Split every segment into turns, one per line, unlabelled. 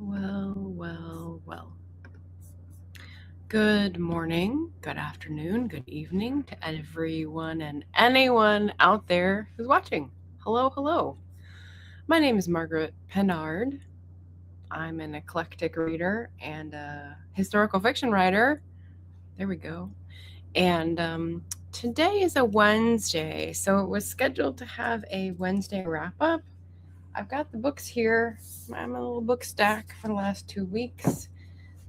Well. Good morning, good afternoon, good evening to everyone and anyone out there who's watching. Hello. My name is Margaret Pennard. I'm an eclectic reader and a historical fiction writer. There we go. And today is a Wednesday, so it was scheduled to have a Wednesday wrap up. I've got the books here. I'm a little book stack for the last 2 weeks.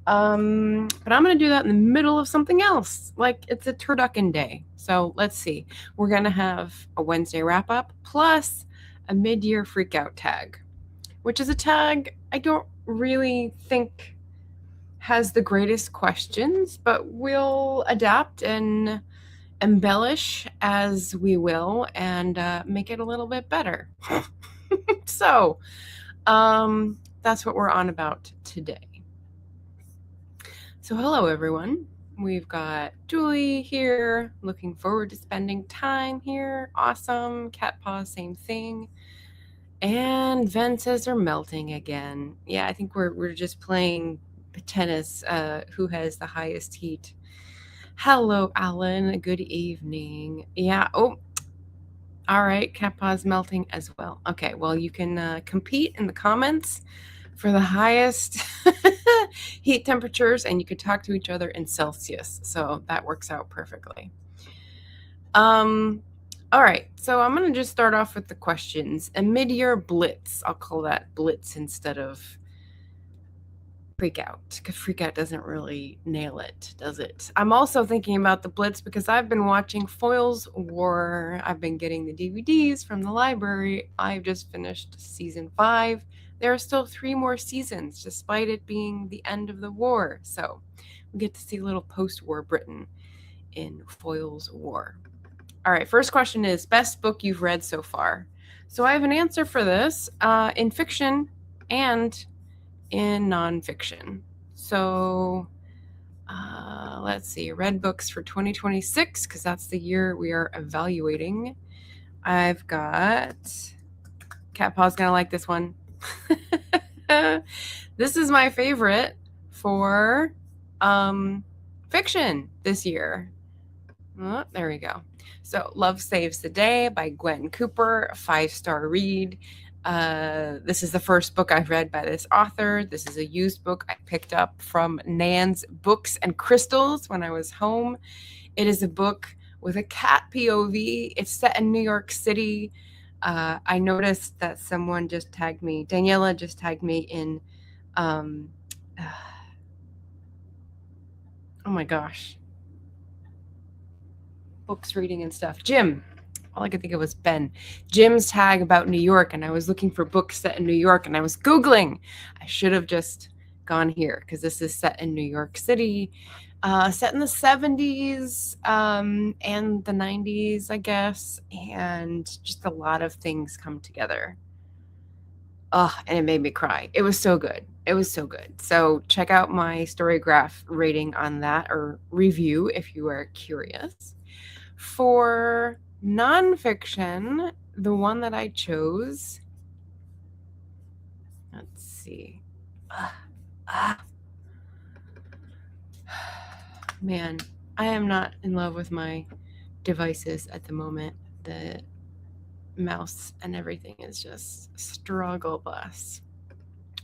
But I'm going to do that in the middle of something else. Like it's a turducken day. So let's see. We're going to have a Wednesday wrap up plus a mid-year freakout tag, which is a tag I don't really think has the greatest questions, but we'll adapt and embellish as we will and make it a little bit better. So that's what we're on about today. So hello everyone. We've got Julie here, looking forward to spending time here. Awesome. Cat paw, same thing. And Ven says they're melting again. Yeah, I think we're just playing tennis, who has the highest heat. Hello, Alan. Good evening. Yeah. Oh, all right. Cat paw's melting as well. Okay. Well, you can compete in the comments for the highest heat temperatures, and you could talk to each other in Celsius. So that works out perfectly. All right, so I'm going to just start off with the questions. A mid-year blitz. I'll call that blitz instead of freakout, because freakout doesn't really nail it, does it? I'm also thinking about the blitz because I've been watching Foyle's War. I've been getting the DVDs from the library. I've just finished season 5. There are still 3 more seasons, despite it being the end of the war. So we get to see a little post-war Britain in Foyle's War. All right, first question is, best book you've read so far? So I have an answer for this in fiction and in nonfiction. So let's see, read books for 2026, because that's the year we are evaluating. I've got, Cat Paw's gonna like this one. This is my favorite for fiction this year. Oh, there we go. So Love Saves the Day by Gwen Cooper, a 5-star read. This is the first book I've read by this author. This is a used book I picked up from Nan's Books and Crystals when I was home. It is a book with a cat POV. It's set in New York City. I noticed that someone just tagged me. Daniela just tagged me in, oh my gosh, books, reading and stuff. Jim. All I could think of was Ben. Jim's tag about New York, and I was looking for books set in New York, and I was Googling. I should have just gone here because this is set in New York City, set in the 70s and the 90s, I guess, and just a lot of things come together. And it made me cry. It was so good. So check out my Storygraph rating on that, or review if you are curious. For nonfiction, the one that I chose, let's see. Man, I am not in love with my devices at the moment. The mouse and everything is just struggle bus.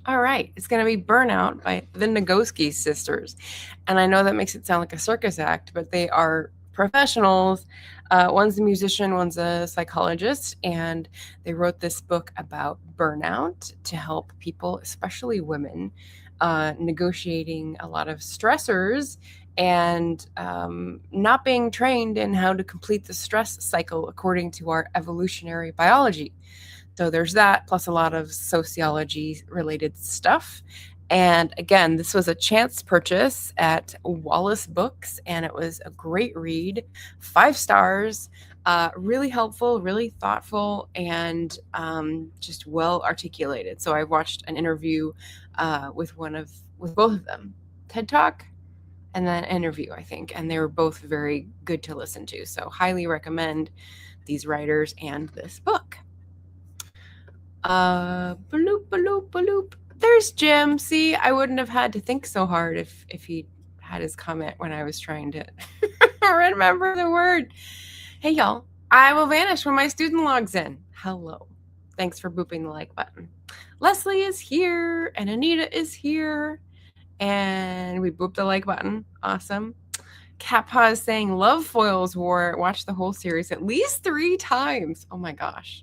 All right, it's going to be Burnout by the Nagoski sisters. And I know that makes it sound like a circus act, but they are professionals. One's a musician, one's a psychologist, and they wrote this book about burnout to help people, especially women, negotiating a lot of stressors and not being trained in how to complete the stress cycle according to our evolutionary biology. So there's that, plus a lot of sociology related stuff. And again, this was a chance purchase at Wallace Books, and it was a great read. 5 stars, really helpful, really thoughtful, and just well articulated. So I watched an interview with both of them, TED Talk, and then interview, I think, and they were both very good to listen to. So highly recommend these writers and this book. Bloop. there's Jim. See, I wouldn't have had to think so hard if he had his comment when I was trying to remember the word. Hey, y'all. I will vanish when my student logs in. Hello. Thanks for booping the like button. Leslie is here, and Anita is here, and we booped the like button. Awesome. Cat Paw is saying, love Foils War. Watch the whole series at least 3 times. Oh my gosh.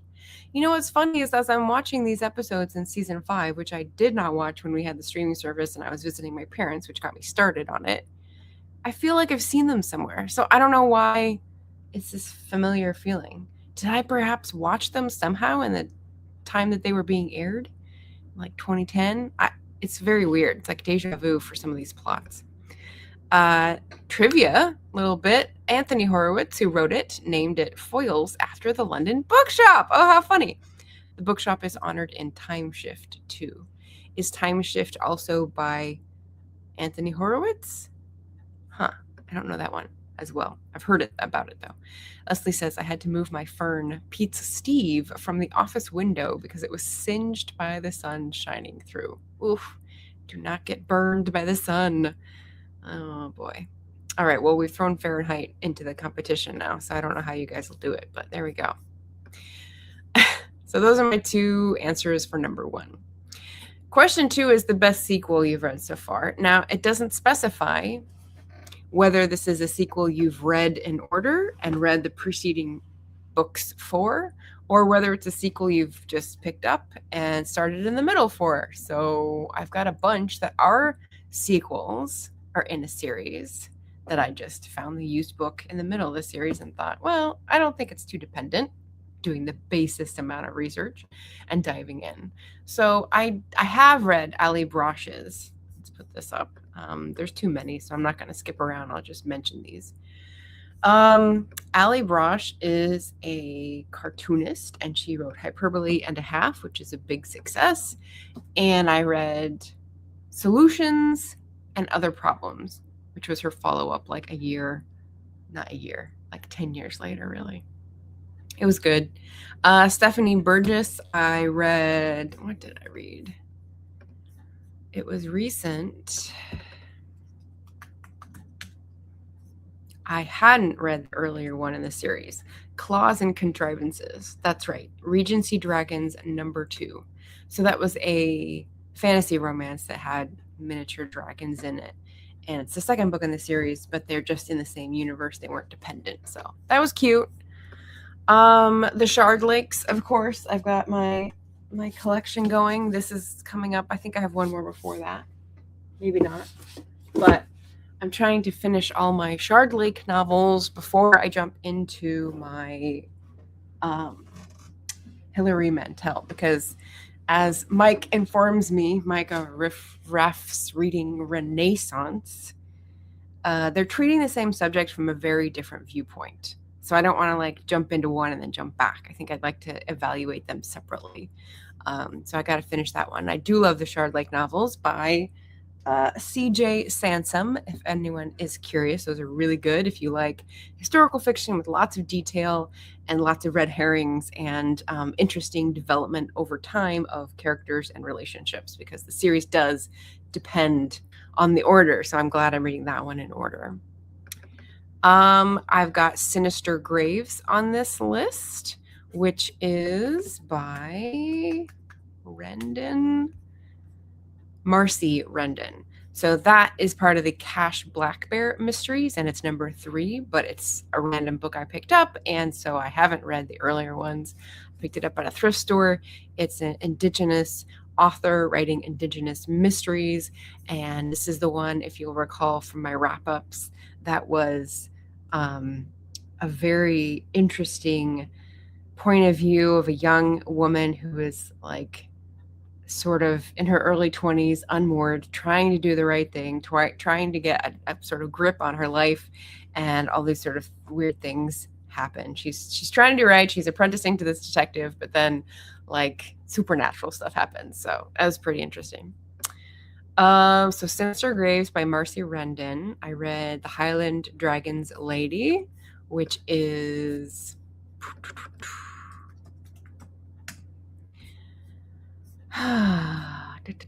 You know what's funny is as I'm watching these episodes in season 5, which I did not watch when we had the streaming service and I was visiting my parents, which got me started on it, I feel like I've seen them somewhere. So I don't know why it's this familiar feeling. Did I perhaps watch them somehow in the time that they were being aired? Like 2010? It's very weird. It's like deja vu for some of these plots. Trivia, a little bit. Anthony Horowitz, who wrote it, named it Foils after the London Bookshop. Oh, how funny. The bookshop is honored in Time Shift too. Is Time Shift also by Anthony Horowitz? Huh. I don't know that one as well. I've heard about it though. Leslie says, I had to move my fern, Pete's Steve, from the office window because it was singed by the sun shining through. Oof. Do not get burned by the sun. Oh boy. All right, well, we've thrown Fahrenheit into the competition now, so I don't know how you guys will do it, but there we go. So those are my 2 answers for number 1. Question 2 is the best sequel you've read so far. Now, it doesn't specify whether this is a sequel you've read in order and read the preceding books for, or whether it's a sequel you've just picked up and started in the middle for. So I've got a bunch that are sequels are in a series that I just found the used book in the middle of the series and thought, well, I don't think it's too dependent, doing the basest amount of research and diving in. So I have read Ali Brosh's. Let's put this up. There's too many, so I'm not going to skip around. I'll just mention these. Ali Brosh is a cartoonist, and she wrote Hyperbole and a Half, which is a big success. And I read Solutions and Other Problems, which was her follow-up like like 10 years later, really. It was good. Stephanie Burgess, I read, what did I read? It was recent. I hadn't read the earlier one in the series, Claws and Contrivances. That's right, Regency Dragons #2. So that was a fantasy romance that had miniature dragons in it. And it's the second book in the series, but they're just in the same universe. They weren't dependent. So that was cute. The Shard Lakes, of course. I've got my collection going. This is coming up. I think I have one more before that. Maybe not. But I'm trying to finish all my Shard Lake novels before I jump into my Hilary Mantel, because as Mike informs me, Mike of Riff Raff's Reading Renaissance, they're treating the same subject from a very different viewpoint. So I don't want to like jump into one and then jump back. I think I'd like to evaluate them separately. So I got to finish that one. I do love the Shard Lake novels by C.J. Sansom, if anyone is curious. Those are really good if you like historical fiction with lots of detail and lots of red herrings and interesting development over time of characters and relationships, because the series does depend on the order. So I'm glad I'm reading that one in order. I've got Sinister Graves on this list, which is by Marcy Rendon. So that is part of the Cash Black Bear mysteries, and it's #3, but it's a random book I picked up, and so I haven't read the earlier ones. I picked it up at a thrift store. It's an Indigenous author writing Indigenous mysteries, and this is the one, if you'll recall from my wrap-ups, that was a very interesting point of view of a young woman who is like sort of in her early 20s, unmoored, trying to do the right thing, trying to get a sort of grip on her life, and all these sort of weird things happen. She's trying to do right. She's apprenticing to this detective, but then like supernatural stuff happens. So that was pretty interesting. So Sinister Graves by Marcy Rendon. I read The Highland Dragon's Lady, which is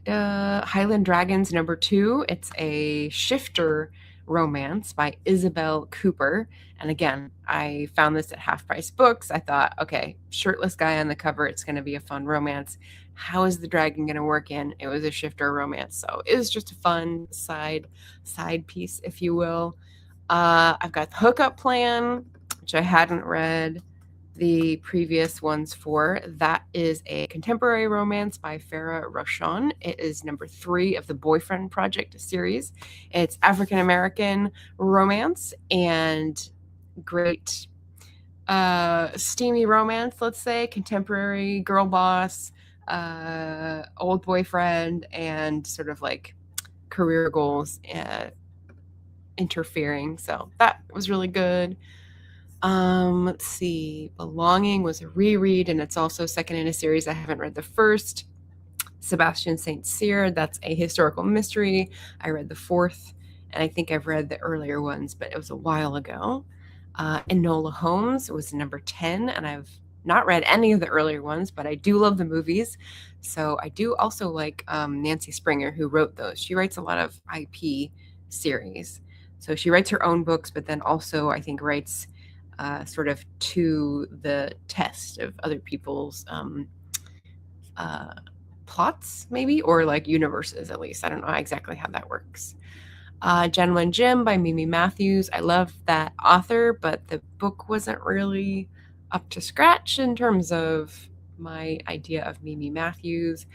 Highland Dragons #2. It's a shifter romance by Isabel Cooper. And again, I found this at Half Price Books. I thought, okay, shirtless guy on the cover. It's going to be a fun romance. How is the dragon going to work in? It was a shifter romance. So it was just a fun side piece, if you will. I've got the Hookup Plan, which I hadn't read the previous ones for. That is a contemporary romance by Farah Roshan. It is #3 of the Boyfriend Project series. It's African-American romance and great steamy romance, let's say, contemporary girl boss, old boyfriend, and sort of like career goals interfering. So that was really good. Let's see. Belonging was a reread, and it's also second in a series. I haven't read the first. Sebastian St. Cyr, that's a historical mystery. I read the fourth, and I think I've read the earlier ones, but it was a while ago. Enola Holmes was #10, and I've not read any of the earlier ones, but I do love the movies. So I do also like Nancy Springer, who wrote those. She writes a lot of IP series. So she writes her own books, but then also I think writes sort of to the test of other people's plots, maybe, or like universes at least. I don't know exactly how that works. Gentleman Jim by Mimi Matthews. I love that author, but the book wasn't really up to scratch in terms of my idea of Mimi Matthews.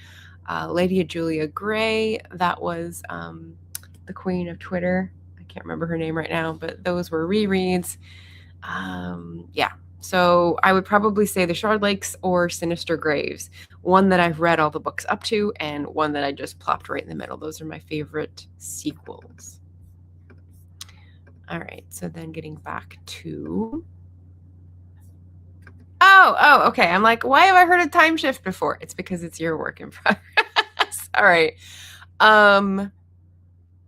Lady Julia Gray, that was the queen of Twitter. I can't remember her name right now, but those were rereads. Yeah, so I would probably say The Shard Lakes or Sinister Graves. One that I've read all the books up to, and one that I just plopped right in the middle. Those are my favorite sequels. All right, so then getting back to... Oh, okay. I'm like, why have I heard of Time Shift before? It's because it's your work in progress. All right.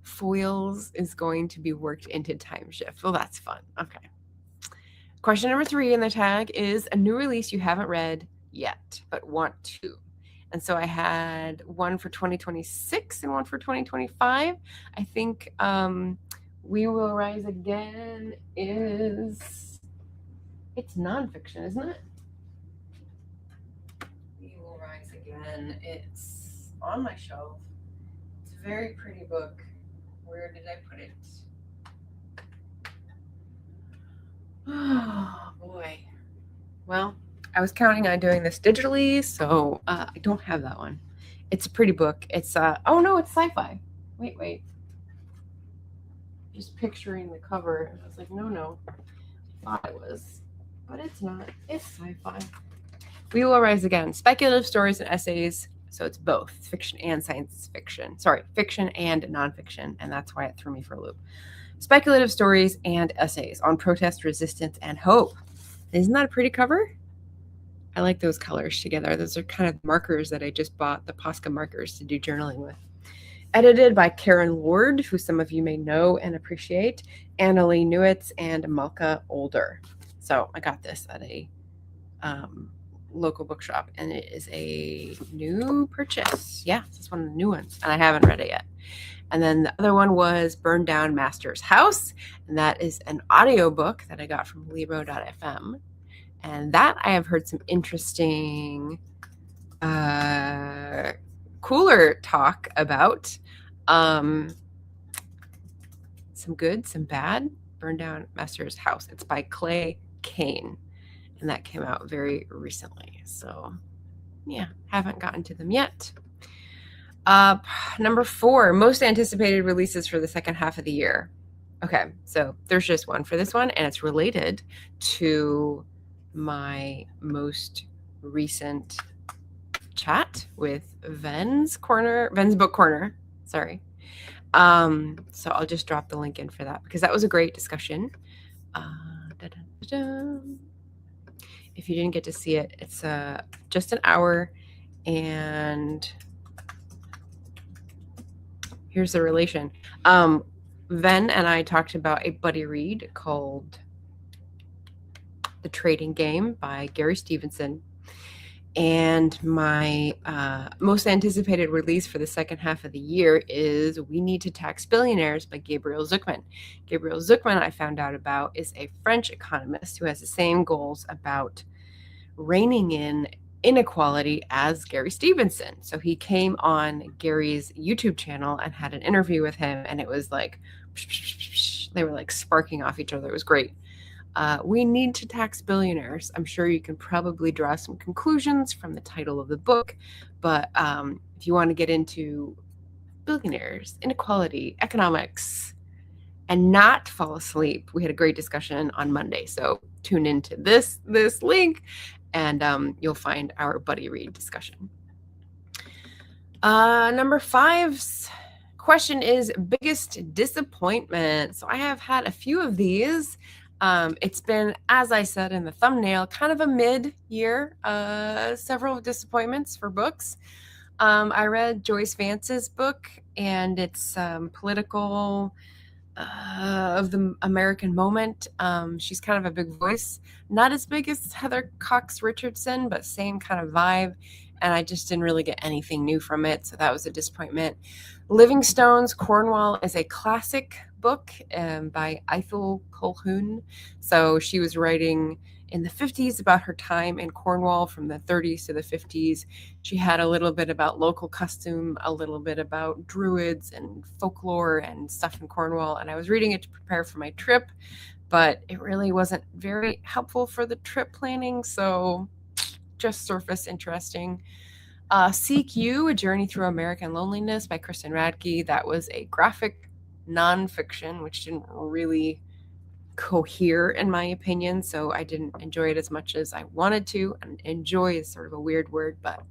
Foils is going to be worked into Time Shift. Well, that's fun. Okay. Question #3 in the tag is a new release you haven't read yet, but want to. And so I had one for 2026 and one for 2025. I think We Will Rise Again it's nonfiction, isn't it? We Will Rise Again. It's on my shelf. It's a very pretty book. Where did I put it? Oh, boy. Well, I was counting on doing this digitally, so I don't have that one. It's a pretty book. It's, oh no, it's sci-fi. Wait. Just picturing the cover, and I was like, no. I thought it was, but it's not. It's sci-fi. We Will Rise Again. Speculative stories and essays, so it's both fiction and science fiction. Sorry, fiction and nonfiction, and that's why it threw me for a loop. Speculative stories and essays on protest, resistance, and hope. Isn't that a pretty cover? I like those colors together. Those are kind of markers that I just bought, the Posca markers to do journaling with. Edited by Karen Lord, who some of you may know and appreciate, Annalee Newitz, and Malka Older. So I got this at a local bookshop, and it is a new purchase. Yeah, this is one of the new ones, and I haven't read it yet. And then the other one was Burn Down Master's House, and that is an audiobook that I got from Libro.fm. And that I have heard some interesting, cooler talk about. Some good, some bad. Burn Down Master's House. It's by Clay Kane, and that came out very recently. So, yeah, haven't gotten to them yet. #4, most anticipated releases for the second half of the year. Okay, so there's just one for this one, and it's related to my most recent chat with Ven's Book Corner. Sorry. So I'll just drop the link in for that because that was a great discussion. If you didn't get to see it, it's just an hour, and here's the relation. Ven and I talked about a buddy read called The Trading Game by Gary Stevenson. And my most anticipated release for the second half of the year is We Need to Tax Billionaires by Gabriel Zucman. Gabriel Zucman, I found out about, is a French economist who has the same goals about reining in inequality as Gary Stevenson. So he came on Gary's YouTube channel and had an interview with him, and it was like, they were like sparking off each other. It was great. We Need to Tax Billionaires. I'm sure you can probably draw some conclusions from the title of the book, but if you want to get into billionaires, inequality, economics, and not fall asleep, we had a great discussion on Monday. So tune into this link, and you'll find our buddy read discussion. Number 5's question is biggest disappointment. So I have had a few of these. It's been, as I said in the thumbnail, kind of a mid-year, several disappointments for books. I read Joyce Vance's book, and it's political of the American moment. She's kind of a big voice, not as big as Heather Cox Richardson, but same kind of vibe. And I just didn't really get anything new from it, so that was a disappointment. Livingstone's Cornwall is a classic book by Ethel Colquhoun. So she was writing in the 50s about her time in Cornwall from the 30s to the 50s. She had a little bit about local custom, a little bit about druids and folklore and stuff in Cornwall. And I was reading it to prepare for my trip, but it really wasn't very helpful for the trip planning. So just surface interesting. Seek You, A Journey Through American Loneliness by Kristen Radke. That was a graphic nonfiction, which didn't really cohere in my opinion, so I didn't enjoy it as much as I wanted to. And enjoy is sort of a weird word, but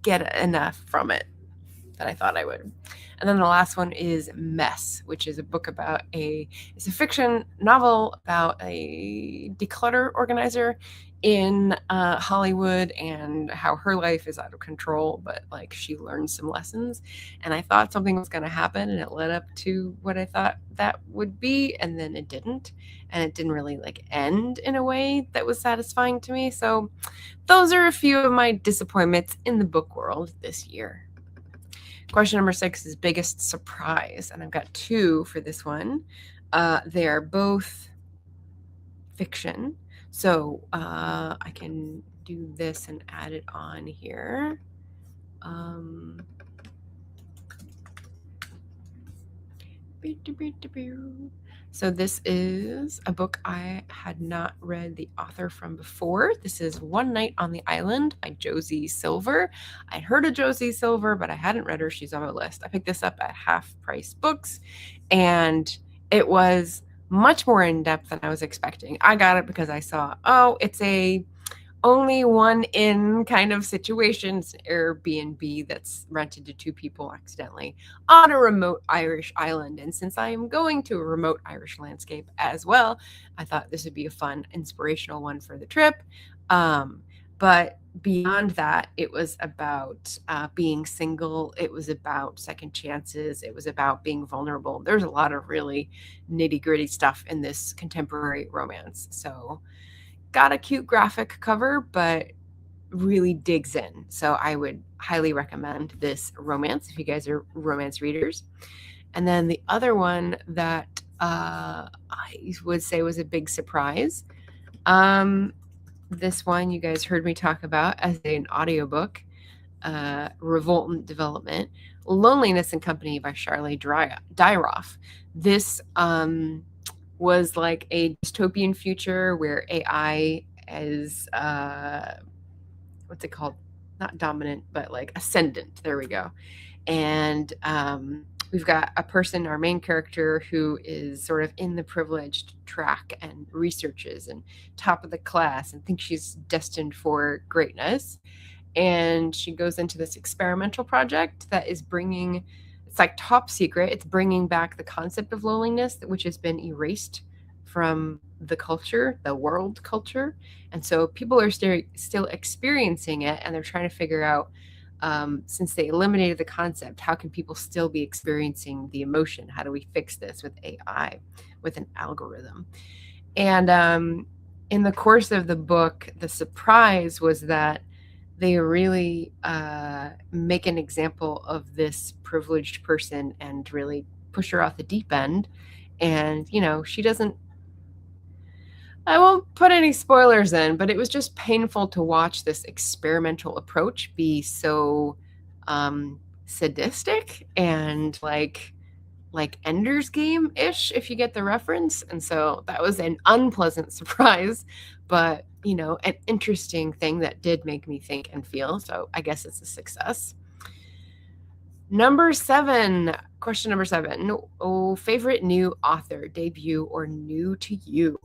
get enough from it that I thought I would. And then the last one is Mess, which is a book about it's a fiction novel about a declutter organizer in Hollywood and how her life is out of control, but like she learned some lessons. And I thought something was going to happen, and it led up to what I thought that would be, and then it didn't. And it didn't really like end in a way that was satisfying to me. So those are a few of my disappointments in the book world this year. Question number 6 is biggest surprise, and I've got 2 for this one. They are both fiction, so I can do this and add it on here. So this is a book I had not read the author from before. This is One Night on the Island by Josie Silver. I'd heard of Josie Silver, but I hadn't read her. She's on my list. I picked this up at Half Price Books, and it was much more in-depth than I was expecting. I got it because I saw, it's a only one in kind of situation. It's an Airbnb that's rented to 2 people accidentally on a remote Irish island. And since I am going to a remote Irish landscape as well, I thought this would be a fun, inspirational one for the trip. But beyond that, it was about being single. It was about second chances. It was about being vulnerable. There's a lot of really nitty-gritty stuff in this contemporary romance. So got a cute graphic cover, but really digs in. So I would highly recommend this romance if you guys are romance readers. And then the other one that I would say was a big surprise. This one you guys heard me talk about as an audiobook, Revoltant Development, Loneliness and Company by Charlie Dyroff. This was like a dystopian future where AI is, what's it called? Not dominant, but like ascendant. There we go. And we've got a person, our main character, who is sort of in the privileged track and researches and top of the class and thinks she's destined for greatness. And she goes into this experimental project that is bringing, it's like top secret. It's bringing back the concept of loneliness, which has been erased from the culture, the world culture. And so people are still experiencing it, and they're trying to figure out, since they eliminated the concept, how can people still be experiencing the emotion? How do we fix this with AI, with an algorithm? And in the course of the book, the surprise was that they really make an example of this privileged person and really push her off the deep end. And, she doesn't, I won't put any spoilers in, but it was just painful to watch this experimental approach be so sadistic and like Ender's Game-ish, if you get the reference. And so that was an unpleasant surprise, but an interesting thing that did make me think and feel. So I guess it's a success. Question number 7. Favorite new author, debut, or new to you?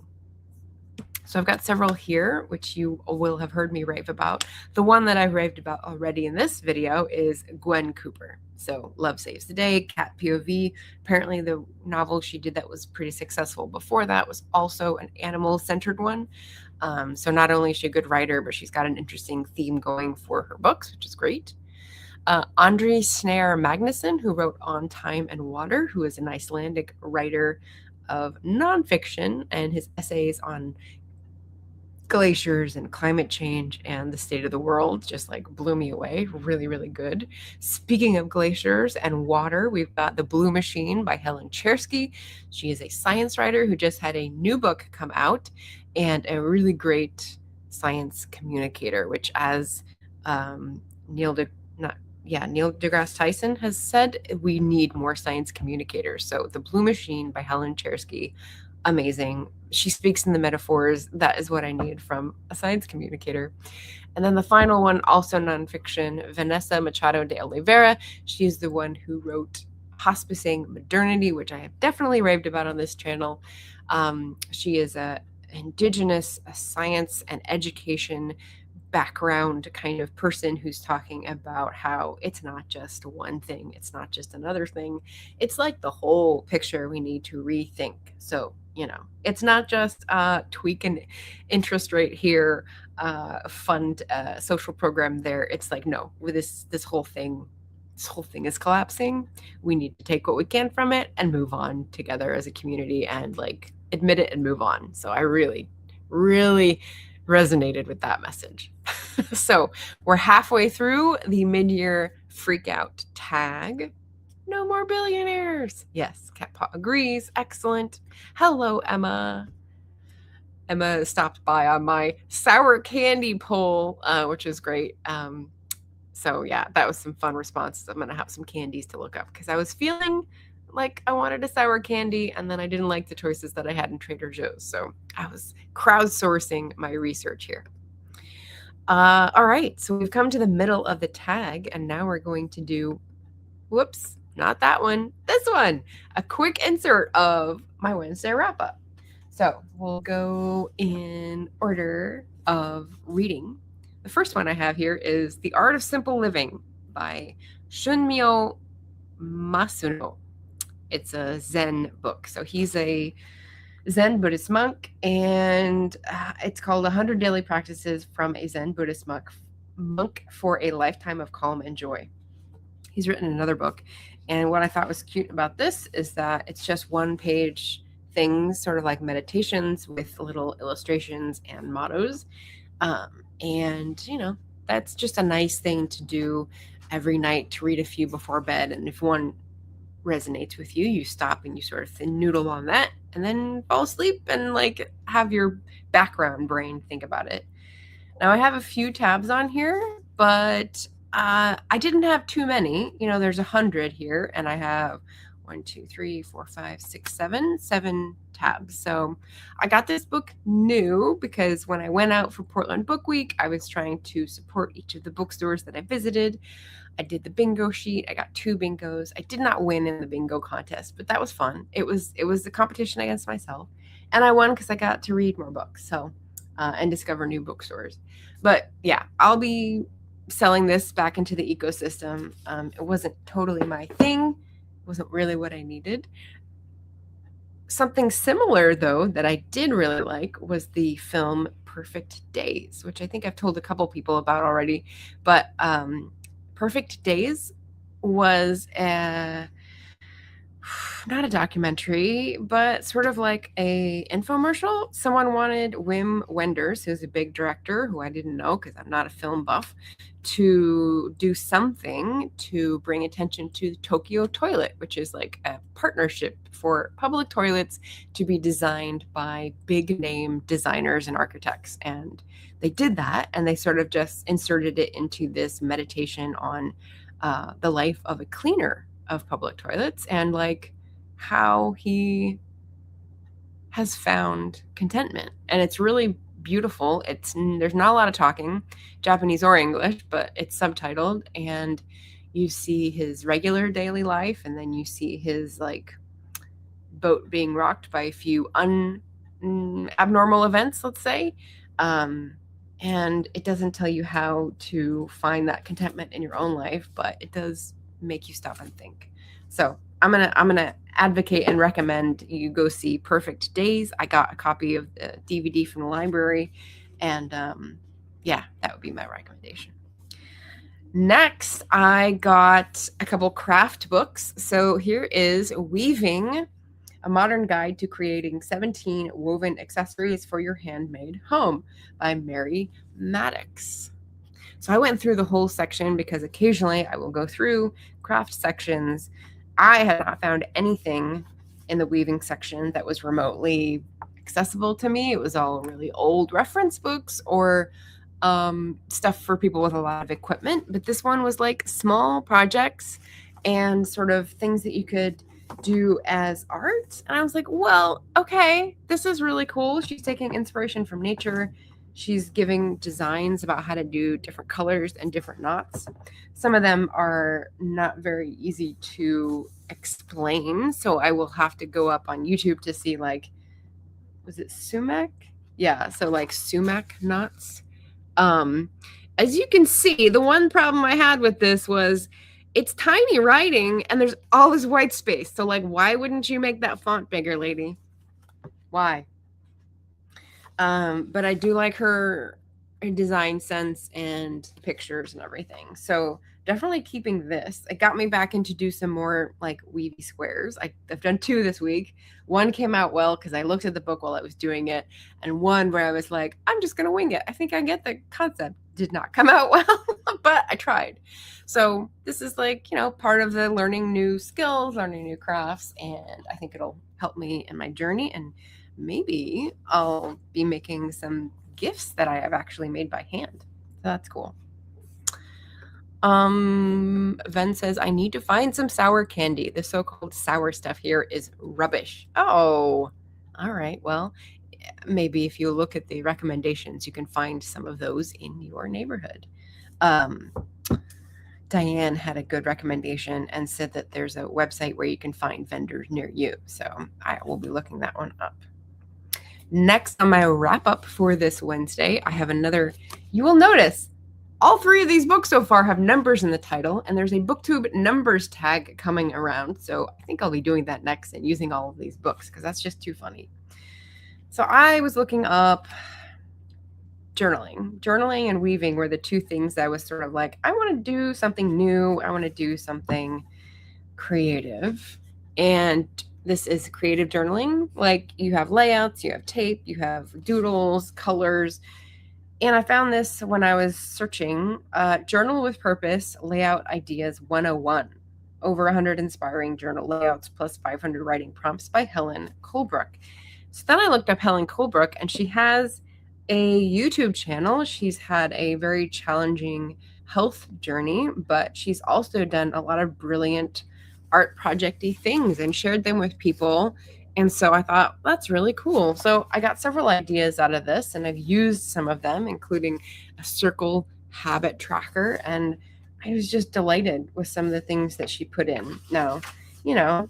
So I've got several here, which you will have heard me rave about. The one that I've raved about already in this video is Gwen Cooper. So Love Saves the Day, Cat POV. Apparently the novel she did that was pretty successful before that was also an animal-centered one. So not only is she a good writer, but she's got an interesting theme going for her books, which is great. Andri Snare Magnuson, who wrote On Time and Water, who is an Icelandic writer of nonfiction, and his essays on glaciers and climate change and the state of the world just like blew me away. Really, really good. Speaking of glaciers and water, we've got The Blue Machine by Helen Chersky. She is a science writer who just had a new book come out and a really great science communicator, which as Neil deGrasse Tyson has said, we need more science communicators. So The Blue Machine by Helen Chersky, amazing. She speaks in the metaphors. That is what I need from a science communicator. And then the final one, also nonfiction, Vanessa Machado de Oliveira. She's the one who wrote Hospicing Modernity, which I have definitely raved about on this channel. She is a indigenous science and education background kind of person who's talking about how it's not just one thing, it's not just another thing, it's like the whole picture we need to rethink. So it's not just tweak an interest rate here, fund a social program there. It's like, no, with this whole thing is collapsing. We need to take what we can from it and move on together as a community and like admit it and move on. So I really, really resonated with that message. So we're halfway through the mid-year freak out tag. No more billionaires. Yes, Cat Paw agrees. Excellent. Hello, Emma. Emma stopped by on my sour candy poll, which is great. So yeah, that was some fun responses. I'm going to have some candies to look up because I was feeling like I wanted a sour candy and then I didn't like the choices that I had in Trader Joe's. So I was crowdsourcing my research here. All right, so we've come to the middle of the tag and now we're going to do, whoops, not that one, this one, a quick insert of my Wednesday wrap up. So we'll go in order of reading. The first one I have here is The Art of Simple Living by Shunmyo Masuno. It's a Zen book. So he's a Zen Buddhist monk, and it's called 100 Daily Practices from a Zen Buddhist monk for a Lifetime of Calm and Joy. He's written another book, and what I thought was cute about this is that it's just one-page things, sort of like meditations with little illustrations and mottos. And, that's just a nice thing to do every night, to read a few before bed. And if one resonates with you, you stop and you sort of noodle on that and then fall asleep and like have your background brain think about it. Now I have a few tabs on here, but I didn't have too many. There's 100 here and I have 1, 2, 3, 4, 5, 6, 7 tabs. So I got this book new because when I went out for Portland Book Week, I was trying to support each of the bookstores that I visited. I did the bingo sheet. I got 2 bingos. I did not win in the bingo contest, but that was fun. It was a competition against myself, and I won because I got to read more books, so and discover new bookstores. But yeah, I'll be selling this back into the ecosystem. It wasn't totally my thing. It wasn't really what I needed. Something similar, though, that I did really like was the film Perfect Days, which I think I've told a couple people about already. But Perfect Days was not a documentary, but sort of like a infomercial. Someone wanted Wim Wenders, who's a big director who I didn't know because I'm not a film buff, to do something to bring attention to Tokyo Toilet, which is like a partnership for public toilets to be designed by big name designers and architects. And they did that, and they sort of just inserted it into this meditation on the life of a cleaner of public toilets and like how he has found contentment. And it's really beautiful. There's not a lot of talking, Japanese or English, but it's subtitled, and you see his regular daily life, and then you see his like boat being rocked by a few abnormal events, let's say. And it doesn't tell you how to find that contentment in your own life, but it does make you stop and think. So I'm gonna advocate and recommend you go see Perfect Days. I got a copy of the DVD from the library, and yeah, that would be my recommendation. Next, I got a couple craft books. So here is Weaving, a Modern Guide to Creating 17 Woven Accessories for Your Handmade Home by Mary Maddox. So I went through the whole section because occasionally I will go through craft sections. I had not found anything in the weaving section that was remotely accessible to me. It was all really old reference books or stuff for people with a lot of equipment. But this one was like small projects and sort of things that you could do as art. And I was like, well, okay, this is really cool. She's taking inspiration from nature. She's giving designs about how to do different colors and different knots. Some of them are not very easy to explain, so I will have to go up on YouTube to see, like, was it sumac? Yeah, so like sumac knots. As you can see, the one problem I had with this was it's tiny writing and there's all this white space. So like, why wouldn't you make that font bigger, lady? Why? But I do like her design sense and pictures and everything. So definitely keeping this. It got me back into do some more like weavy squares. I've done 2 this week. One came out well because I looked at the book while I was doing it, and one where I was like, I'm just gonna wing it. I think I get the concept. Did not come out well, but I tried. So this is like, you know, part of the learning new skills, learning new crafts, and I think it'll help me in my journey, and maybe I'll be making some gifts that I have actually made by hand. So that's cool. Ven says, I need to find some sour candy. The so-called sour stuff here is rubbish. Oh, all right. Well, maybe if you look at the recommendations, you can find some of those in your neighborhood. Diane had a good recommendation and said that there's a website where you can find vendors near you. So I will be looking that one up. Next on my wrap up for this Wednesday, I have another. You will notice all 3 of these books so far have numbers in the title, and there's a Booktube numbers tag coming around. So I think I'll be doing that next and using all of these books because that's just too funny. So I was looking up journaling. Journaling and weaving were the 2 things that I was sort of like, I want to do something new. I want to do something creative. And this is creative journaling. Like, you have layouts, you have tape, you have doodles, colors. And I found this when I was searching Journal with Purpose Layout Ideas 101. Over 100 inspiring journal layouts plus 500 writing prompts by Helen Colebrook. So then I looked up Helen Colebrook, and she has a YouTube channel. She's had a very challenging health journey, but she's also done a lot of brilliant art project-y things and shared them with people. And so I thought, that's really cool. So I got several ideas out of this, and I've used some of them, including a circle habit tracker. And I was just delighted with some of the things that she put in. Now, you know,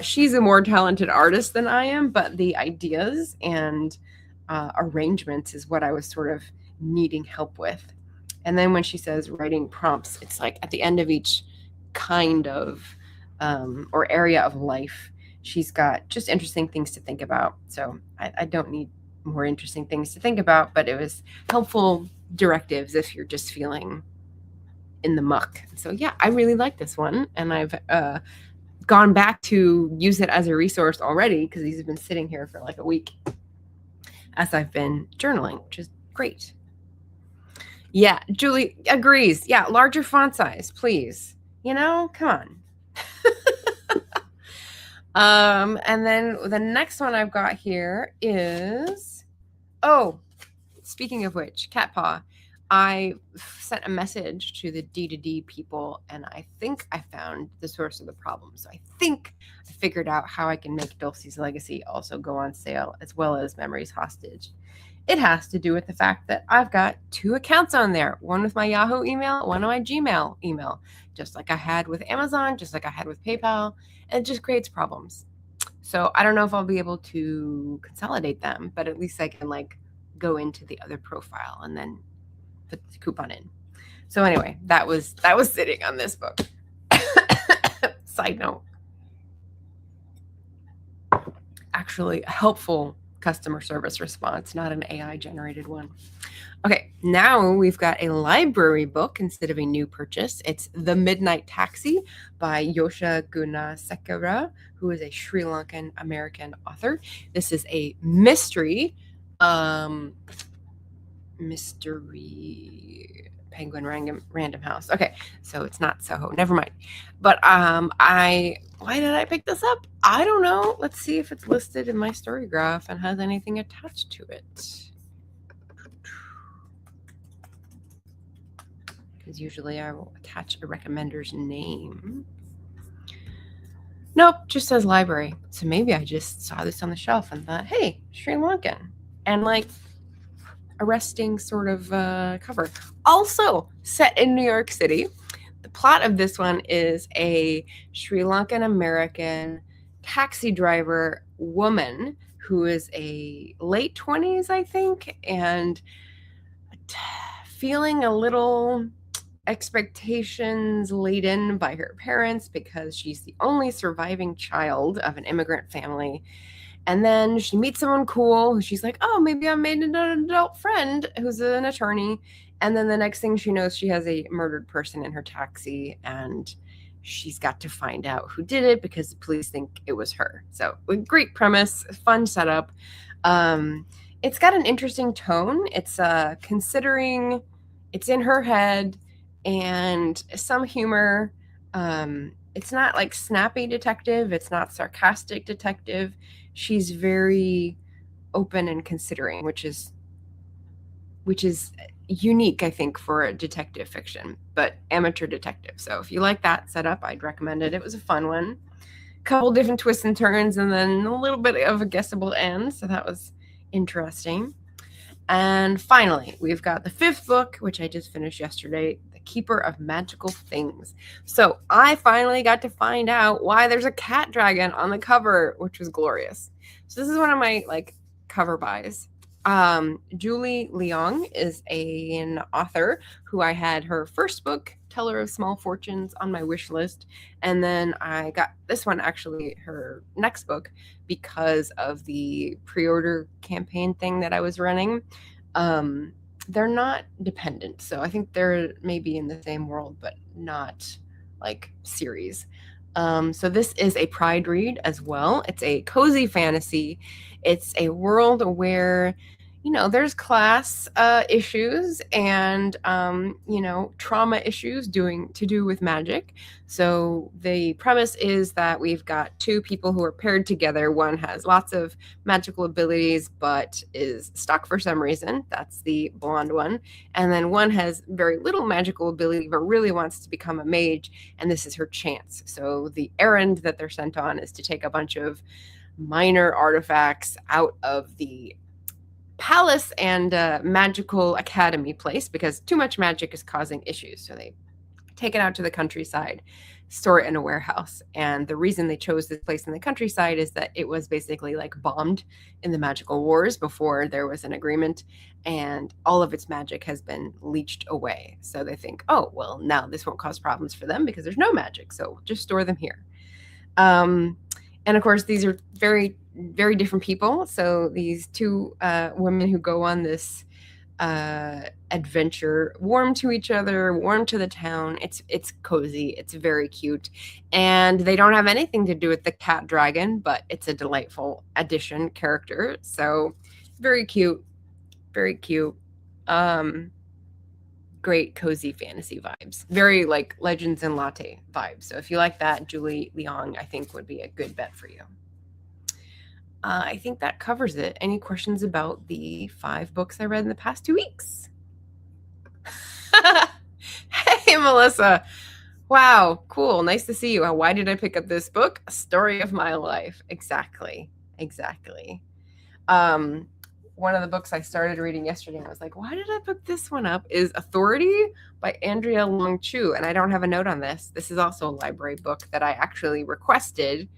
she's a more talented artist than I am, but the ideas and arrangements is what I was sort of needing help with. And then when she says writing prompts, it's like at the end of each kind of or area of life, she's got just interesting things to think about. So I don't need more interesting things to think about, but it was helpful directives if you're just feeling in the muck. So yeah, I really like this one. And I've gone back to use it as a resource already because these have been sitting here for like a week as I've been journaling, which is great. Yeah, Julie agrees. Yeah, larger font size, please. You know, come on. And then the next one I've got here is, oh, speaking of which, cat paw. I sent a message to the D2D people, and I think I found the source of the problem. So I think I figured out how I can make Dulcie's Legacy also go on sale, as well as Memories Hostage. It has to do with the fact that I've got 2 accounts on there, one with my Yahoo email, one on my Gmail email, just like I had with Amazon, just like I had with PayPal, and it just creates problems. So I don't know if I'll be able to consolidate them, but at least I can like go into the other profile and then put the coupon in. So anyway, that was sitting on this book. Side note. Actually, a helpful customer service response, not an AI generated one. Okay, now we've got a library book instead of a new purchase. It's The Midnight Taxi by Yosha Gunasekera, who is a Sri Lankan American author. This is a mystery Penguin Random House. Okay, so it's not Soho. Never mind. But why did I pick this up? I don't know. Let's see if it's listed in my story graph and has anything attached to it. Because usually I will attach a recommender's name. Nope, just says library. So maybe I just saw this on the shelf and thought, hey, Sri Lankan. And like arresting sort of cover. Also set in New York City. The plot of this one is a Sri Lankan American taxi driver woman who is a late 20s, I think, and feeling a little expectations laden by her parents because she's the only surviving child of an immigrant family. And then she meets someone cool who she's like, oh, maybe I made an adult friend who's an attorney. And then the next thing she knows, she has a murdered person in her taxi, and she's got to find out who did it because the police think it was her. So a great premise, fun setup. It's got an interesting tone. It's considering it's in her head and some humor. It's not like snappy detective. It's not sarcastic detective. She's very open and considering, which is unique, I think, for a detective fiction, but amateur detective. So if you like that setup, I'd recommend it. It was a fun one. A couple different twists and turns, and then a little bit of a guessable end. So that was interesting. And finally, we've got the 5th book, which I just finished yesterday, The Keeper of Magical Things. So I finally got to find out why there's a cat dragon on the cover, which was glorious. So this is one of my like cover buys. Julie Leong is an author who I had her first book, Teller of Small Fortunes, on my wish list. And then I got this one, actually, her next book, because of the pre-order campaign thing that I was running. They're not dependent. So I think they're maybe in the same world, but not like series. So this is a Pride read as well. It's a cozy fantasy. It's a world where, you know, there's class issues and, you know, trauma issues to do with magic. So the premise is that we've got 2 people who are paired together. One has lots of magical abilities, but is stuck for some reason. That's the blonde one. And then one has very little magical ability, but really wants to become a mage. And this is her chance. So the errand that they're sent on is to take a bunch of minor artifacts out of the palace and magical academy place because too much magic is causing issues. So they take it out to the countryside, store it in a warehouse. And the reason they chose this place in the countryside is that it was basically like bombed in the magical wars before there was an agreement, and all of its magic has been leached away. So they think, oh, well, now this won't cause problems for them because there's no magic. So just store them here. And of course, these are very, very different people. So these 2 women who go on this adventure, warm to each other, warm to the town. It's cozy. It's very cute. And they don't have anything to do with the cat dragon, but it's a delightful addition character. So very cute. Very cute. Great cozy fantasy vibes. Very like Legends and Latte vibes. So if you like that, Julie Leong, I think would be a good bet for you. I think that covers it. Any questions about the 5 books I read in the past 2 weeks? Hey, Melissa. Wow, cool. Nice to see you. Why did I pick up this book? A story of my life. Exactly. One of the books I started reading yesterday, I was like, why did I pick this one up? Is Authority by Andrea Long Chu. And I don't have a note on this. This is also a library book that I actually requested.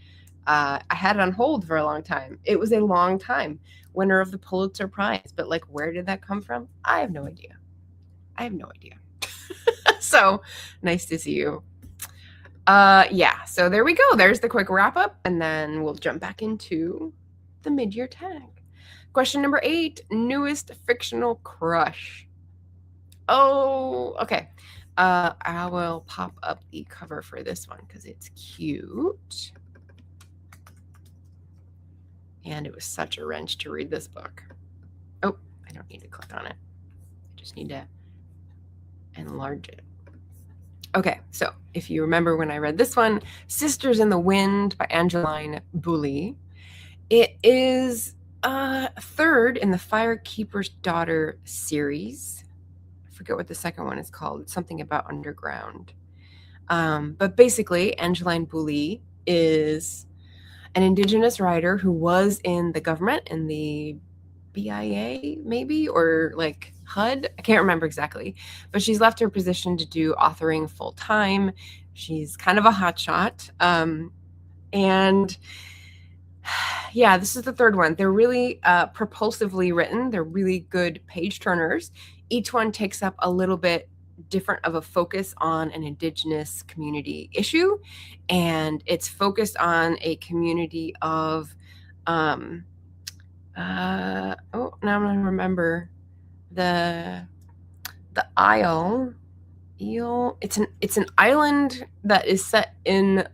I had it on hold for a long time. It was a long time. Winner of the Pulitzer Prize. But like, where did that come from? I have no idea. So nice to see you. Yeah, so there we go. There's the quick wrap up. And then we'll jump back into the mid-year tag. Question number 8, newest fictional crush. Oh, okay. I will pop up the cover for this one because it's cute. And it was such a wrench to read this book. Oh, I don't need to click on it. I just need to enlarge it. Okay, so if you remember when I read this one, Sisters in the Wind by Angeline Boulley. It is third in the Firekeeper's Daughter series. I forget what the second one is called. It's something about underground. But basically, Angeline Boulley is an Indigenous writer who was in the government, in the BIA maybe, or like HUD. I can't remember exactly. But she's left her position to do authoring full time. She's kind of a hotshot. And yeah, this is the third one. They're really propulsively written. They're really good page turners. Each one takes up a little bit different of a focus on an Indigenous community issue. And it's focused on a community of, now I'm going to remember the Isle. It's an island that is set in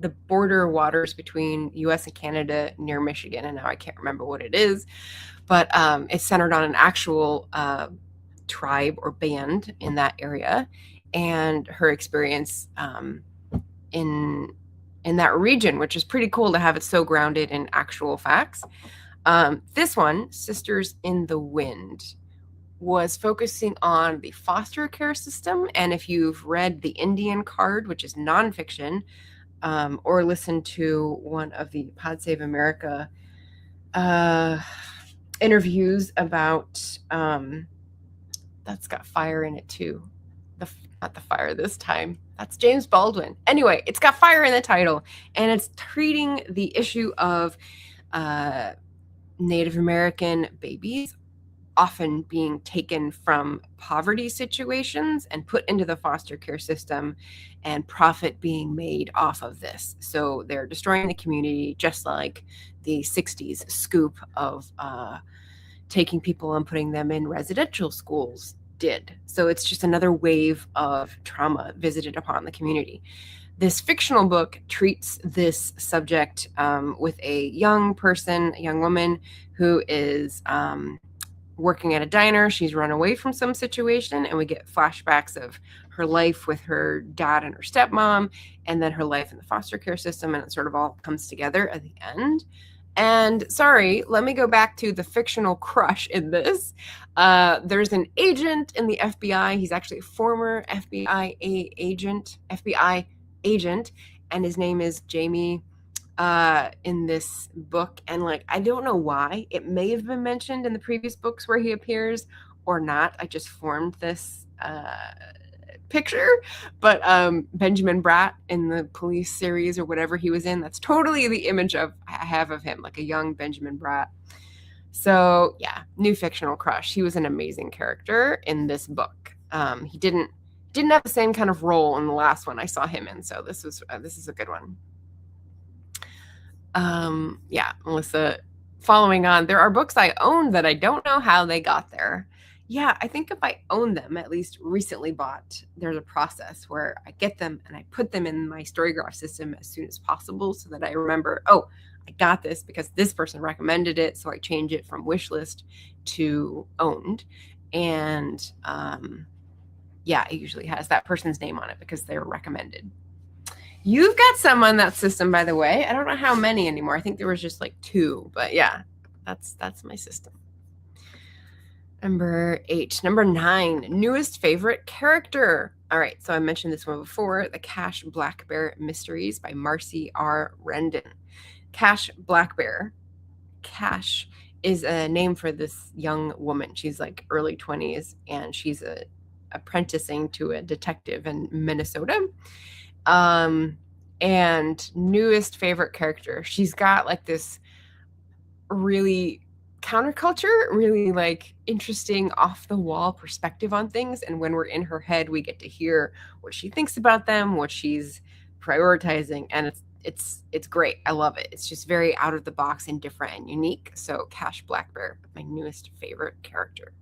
the border waters between US and Canada near Michigan, and now I can't remember what it is, but it's centered on an actual tribe or band in that area and her experience in that region, which is pretty cool to have it so grounded in actual facts. This one, Sisters in the Wind, was focusing on the foster care system. And if you've read The Indian Card, which is nonfiction, or listened to one of the Pod Save America interviews about, that's got fire in it too. Not the fire this time. That's James Baldwin. Anyway, it's got fire in the title, and it's treating the issue of Native American babies often being taken from poverty situations and put into the foster care system, and profit being made off of this. So they're destroying the community, just like the 60s scoop of taking people and putting them in residential schools did. So it's just another wave of trauma visited upon the community. This fictional book treats this subject with a young woman who is working at a diner. She's run away from some situation, and we get flashbacks of her life with her dad and her stepmom, and then her life in the foster care system, and it sort of all comes together at the end. And sorry, let me go back to the fictional crush in this. There's an agent in the FBI. He's actually a former FBI agent, and his name is Jamie in this book. And like, I don't know why. It may have been mentioned in the previous books where he appears or not. I just formed this picture, but Benjamin Bratt in the Police series or whatever he was in, that's totally the image I have of him, like a young Benjamin Bratt. So yeah, new fictional crush. He was an amazing character in this book. He didn't have the same kind of role in the last one I saw him in, so this is a good one. Yeah, Melissa, following on, there are books I own that I don't know how they got there. Yeah, I think if I own them, at least recently bought, there's a process where I get them and I put them in my Storygraph system as soon as possible so that I remember, oh, I got this because this person recommended it. So I change it from wish list to owned. And yeah, it usually has that person's name on it because they're recommended. You've got some on that system, by the way. I don't know how many anymore. I think there was just like 2, but yeah, that's my system. Number 8. Number 9, newest favorite character. All right, so I mentioned this one before, The Cash Black Bear Mysteries by Marcy R. Rendon. Cash Black Bear. Cash is a name for this young woman. She's like early 20s, and she's apprenticing to a detective in Minnesota. And newest favorite character. She's got like this really counterculture, really like interesting off the wall perspective on things, and when we're in her head we get to hear what she thinks about them, what she's prioritizing, and it's great. I love it. It's just very out of the box and different and unique. So Cash Black Bear, my newest favorite character.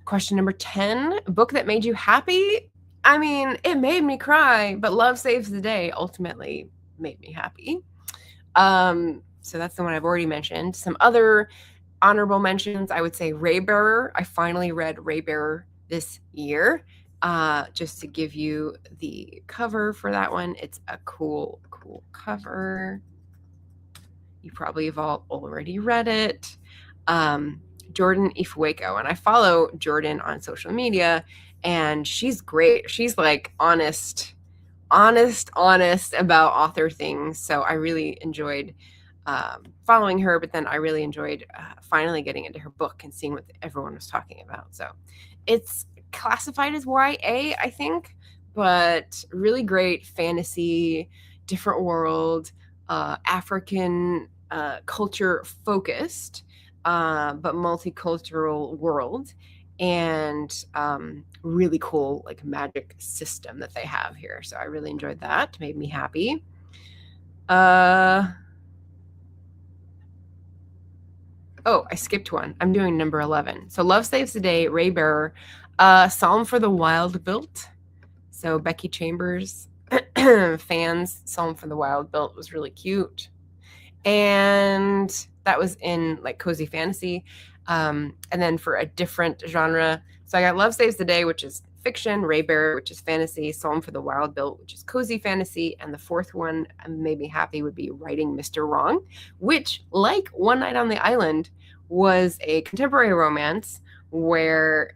Question number 10, book that made you happy. I mean, it made me cry, but Love Saves the Day ultimately made me happy. So that's the one I've already mentioned. Some other honorable mentions, I would say Raybearer. I finally read Raybearer this year. Just to give you the cover for that one. It's a cool cover. You probably have all already read it. Jordan Ifueko, and I follow Jordan on social media, and she's great. She's like honest about author things. So I really enjoyed following her, but then I really enjoyed finally getting into her book and seeing what everyone was talking about. So it's classified as YA, I think, but really great fantasy, different world, African culture focused, but multicultural world, and really cool like magic system that they have here. So I really enjoyed that. Made me happy. Oh, I skipped one. I'm doing number 11. So Love Saves the Day, Raybearer, Psalm for the Wild Built. So Becky Chambers fans, Psalm for the Wild Built was really cute. And that was in like cozy fantasy. And then for a different genre, so I got Love Saves the Day, which is fiction, Raybearer, which is fantasy, Psalm for the Wild Built, which is cozy fantasy, and the fourth one made me happy would be Writing Mr. Wrong, which, like One Night on the Island, was a contemporary romance where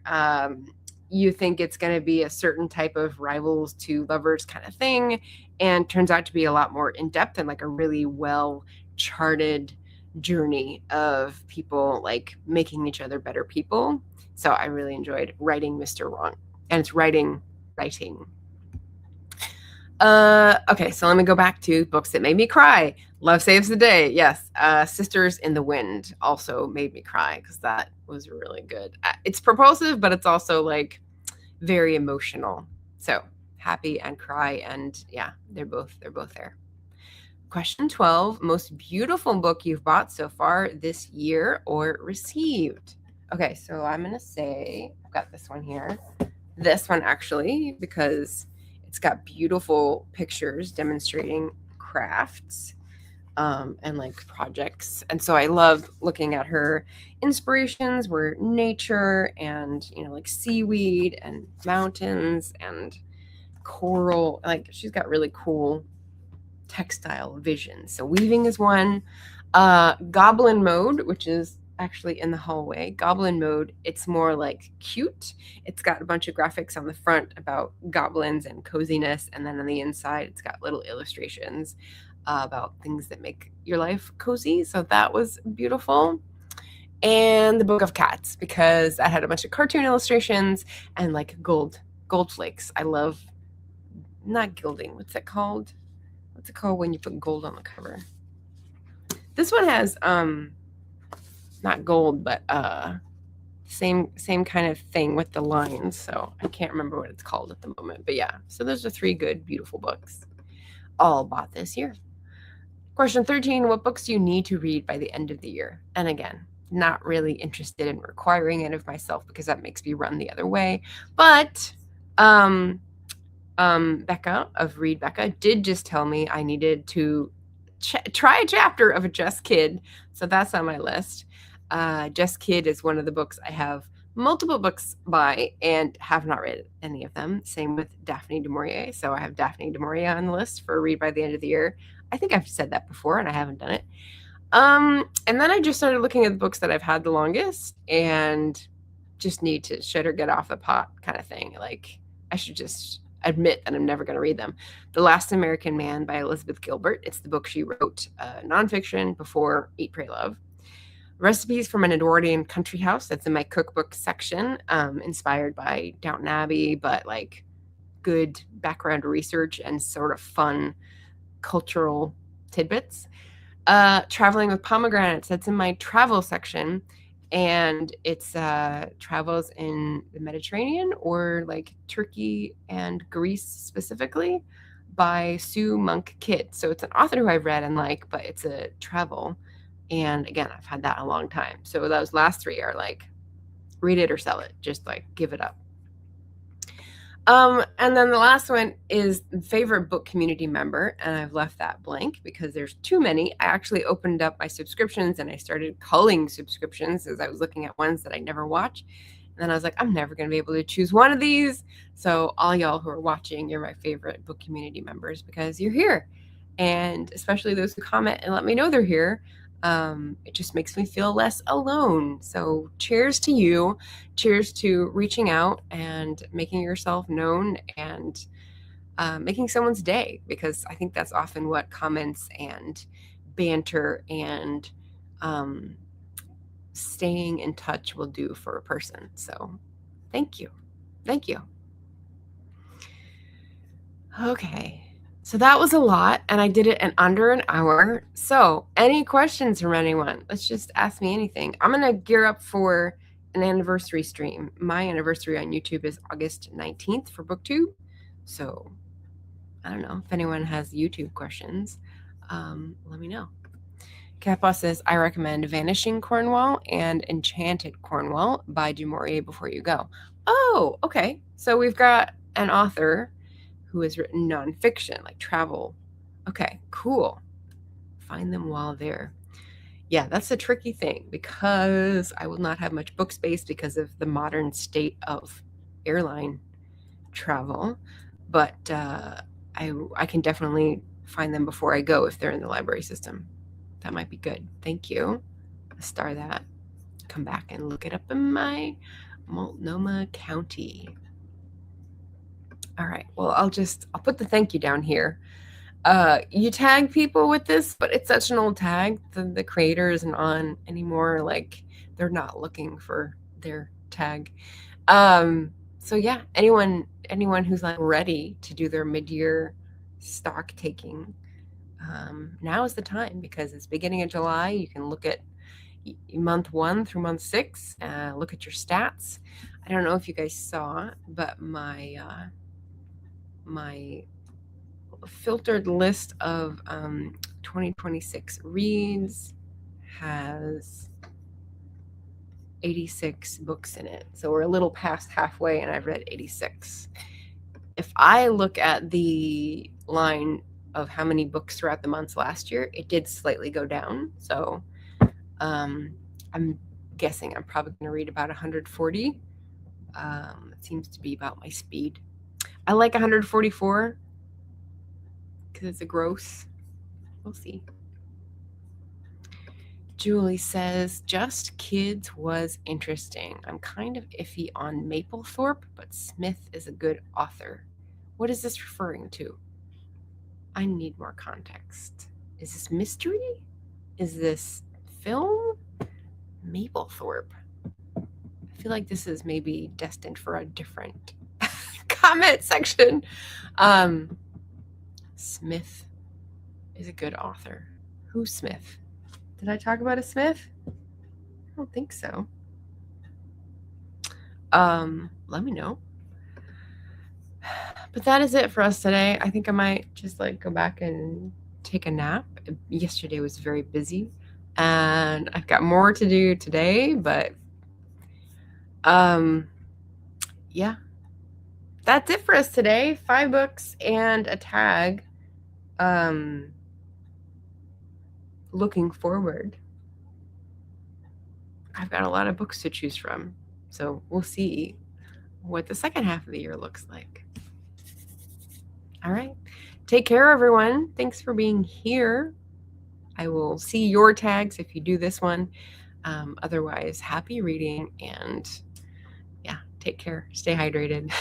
you think it's going to be a certain type of rivals to lovers kind of thing, and turns out to be a lot more in-depth and like a really well-charted journey of people like making each other better people. So I really enjoyed Writing Mr. Wrong. And it's writing. Okay, so let me go back to books that made me cry. Love Saves the Day, yes. Sisters in the Wind also made me cry because that was really good. It's propulsive, but it's also like very emotional. So happy and cry, and yeah, they're both there. Question 12, most beautiful book you've bought so far this year or received. Okay, so I'm gonna say I've got this one here. This one actually, because it's got beautiful pictures demonstrating crafts and like projects. And so I love looking at her inspirations were nature and, you know, like seaweed and mountains and coral. Like she's got really cool textile vision. So weaving is one. Goblin Mode, which is actually in the hallway. Goblin Mode, it's more like cute. It's got a bunch of graphics on the front about goblins and coziness, and then on the inside it's got little illustrations about things that make your life cozy. So that was beautiful. And the Book of Cats, because that had a bunch of cartoon illustrations and like gold flakes. I love, not gilding, what's it called when you put gold on the cover? This one has not gold, but same kind of thing with the lines. So I can't remember what it's called at the moment. But yeah, so those are 3 good, beautiful books, all bought this year. Question 13, what books do you need to read by the end of the year? And again, not really interested in requiring it of myself because that makes me run the other way. But Becca of Read Becca did just tell me I needed to try a chapter of a Just Kid. So that's on my list. Just Kid is one of the books I have multiple books by and have not read any of them. Same with Daphne du Maurier. So I have Daphne du Maurier on the list for read by the end of the year. I think I've said that before and I haven't done it. And then I just started looking at the books that I've had the longest and just need to shit or get off the pot kind of thing. Like I should just admit that I'm never going to read them. The Last American Man by Elizabeth Gilbert. It's the book she wrote, nonfiction before Eat, Pray, Love. Recipes from an Edwardian Country House. That's in my cookbook section, inspired by Downton Abbey, but like good background research and sort of fun cultural tidbits. Traveling with Pomegranates. That's in my travel section. And it's travels in the Mediterranean or like Turkey and Greece specifically by Sue Monk Kidd. So it's an author who I've read and like, but it's a travel. And again, I've had that a long time. So those last three are like, read it or sell it. Just like give it up. And then the last one is favorite book community member, and I've left that blank because there's too many. I actually opened up my subscriptions and I started culling subscriptions as I was looking at ones that I never watch. And then I was like, I'm never going to be able to choose one of these. So all y'all who are watching, you're my favorite book community members because you're here. And especially those who comment and let me know they're here. It just makes me feel less alone. So cheers to you. Cheers to reaching out and making yourself known and making someone's day, because I think that's often what comments and banter and staying in touch will do for a person. So thank you. Thank you. Okay. So that was a lot, and I did it in under an hour. So any questions from anyone? Let's just ask me anything. I'm going to gear up for an anniversary stream. My anniversary on YouTube is August 19th for Booktube. So I don't know if anyone has YouTube questions. Let me know. Catboss says, I recommend Vanishing Cornwall and Enchanted Cornwall by Du Maurier before you go. Oh, okay. So we've got an author who has written nonfiction, like travel. Okay, cool. Find them while there. Yeah, that's a tricky thing because I will not have much book space because of the modern state of airline travel. But I can definitely find them before I go if they're in the library system. That might be good. Thank you. I'll star that. Come back and look it up in my Multnomah County. All right. Well, I'll put the thank you down here. You tag people with this, but it's such an old tag. The creator isn't on anymore. Like they're not looking for their tag. So yeah, anyone who's like ready to do their mid-year stock taking, now is the time because it's beginning of July. You can look at month 1 through month 6, look at your stats. I don't know if you guys saw, but my filtered list of 2026 reads has 86 books in it. So we're a little past halfway and I've read 86. If I look at the line of how many books throughout the months last year, it did slightly go down. So I'm guessing I'm probably going to read about 140. It seems to be about my speed. I like 144 because it's a gross. We'll see. Julie says, Just Kids was interesting. I'm kind of iffy on Mapplethorpe, but Smith is a good author. What is this referring to? I need more context. Is this mystery? Is this film? Mapplethorpe. I feel like this is maybe destined for a different comment section. Smith is a good author. Who's Smith? Did I talk about a Smith? I don't think so. Let me know. But that is it for us today. I think I might just like go back and take a nap. Yesterday was very busy And I've got more to do today, but yeah, that's it for us today. 5 books and a tag. Looking forward, I've got a lot of books to choose from, so we'll see what the second half of the year looks like. All right, take care, everyone. Thanks for being here. I will see your tags if you do this one. Otherwise, happy reading, and yeah, take care. Stay hydrated.